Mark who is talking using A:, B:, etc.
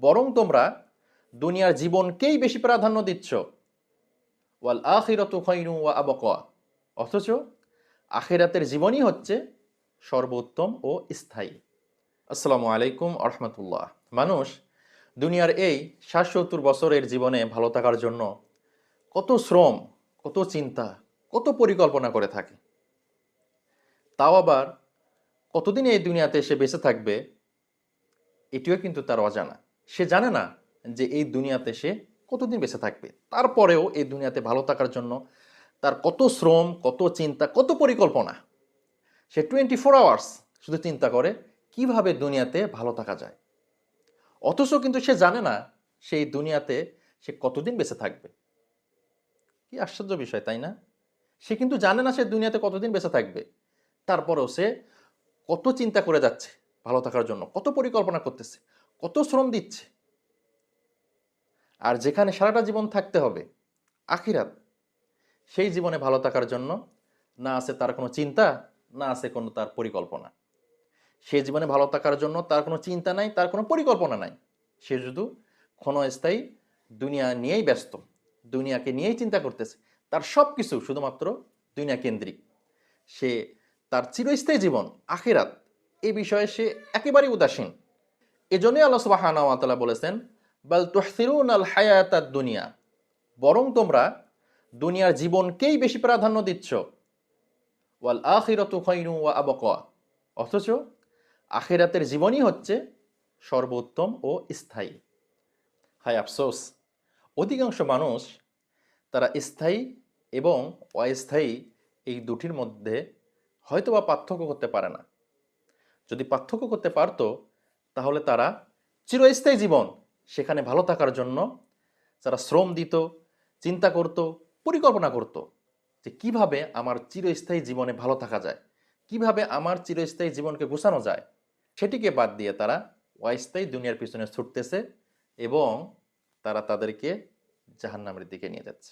A: বরং তোমরা দুনিয়ার জীবনকেই বেশি প্রাধান্য দিচ্ছ। ওয়াল আখিরাতু খায়রুন ওয়া আবকা। অথচ আখিরাতের জীবনই হচ্ছে সর্বোত্তম ও স্থায়ী। আসসালামু আলাইকুম আ রহমতুল্লাহ। মানুষ দুনিয়ার এই ৬০-৭০ বছরের জীবনে ভালো থাকার জন্য কত শ্রম, কত চিন্তা, কত পরিকল্পনা করে থাকে। তাও আবার কতদিন এই দুনিয়াতে সে বেঁচে থাকবে এটিও কিন্তু তার অজানা। সে জানে না যে এই দুনিয়াতে সে কতদিন বেঁচে থাকবে। তারপরেও এই দুনিয়াতে ভালো থাকার জন্য তার কত শ্রম, কত চিন্তা, কত পরিকল্পনা। সে 24 আওয়ার্স শুধু চিন্তা করে কিভাবে দুনিয়াতে ভালো থাকা যায়। অথচ কিন্তু সে জানে না সেই দুনিয়াতে সে কতদিন বেঁচে থাকবে। কি আশ্চর্য বিষয়, তাই না? সে কিন্তু জানে না সে দুনিয়াতে কতদিন বেঁচে থাকবে। তারপরেও সে কত চিন্তা করে যাচ্ছে ভালো থাকার জন্য, কত পরিকল্পনা করতেছে, কত শ্রম দিচ্ছে। আর যেখানে সারাটা জীবন থাকতে হবে, আখিরাত, সেই জীবনে ভালো থাকার জন্য না আছে তার কোনো চিন্তা, না আছে কোনো তার পরিকল্পনা। সে জীবনে ভালো থাকার জন্য তার কোনো চিন্তা নাই, তার কোনো পরিকল্পনা নাই। সে শুধু ক্ষণস্থায়ী দুনিয়া নিয়েই ব্যস্ত, দুনিয়াকে নিয়েই চিন্তা করতেছে। তার সব কিছু শুধুমাত্র দুনিয়া কেন্দ্রিক। সে তার চিরস্থায়ী জীবন আখিরাত এই বিষয়ে সে একেবারেই উদাসীন। এজন্যই আল্লাহ সুবহানাহু ওয়া তাআলা বলেছেন, বাল তুহসিরুনাল হায়াতাদ দুনিয়া, বরং তোমরা দুনিয়ার জীবনকেই বেশি প্রাধান্য দিচ্ছ। ওয়াল আখিরাতু খায়রুন ওয়া আবকা। অথচ আখিরাতের জীবনই হচ্ছে সর্বোত্তম ও স্থায়ী। হায় আফসোস, অধিকাংশ মানুষ তারা স্থায়ী এবং অস্থায়ী এই দুটির মধ্যে হয়তোবা পার্থক্য করতে পারে না। যদি পার্থক্য করতে পারতো তাহলে তারা চিরস্থায়ী জীবন সেখানে ভালো থাকার জন্য যারা শ্রম দিত, চিন্তা করত, পরিকল্পনা করত যে কিভাবে আমার চিরস্থায়ী জীবনে ভালো থাকা যায়, কিভাবে আমার চিরস্থায়ী জীবনকে গোছানো যায়, সেটিকে বাদ দিয়ে তারা অস্থায়ী দুনিয়ার পিছনে ছুটতেছে এবং তারা তাদেরকে জাহান্নামের দিকে নিয়ে যাচ্ছে।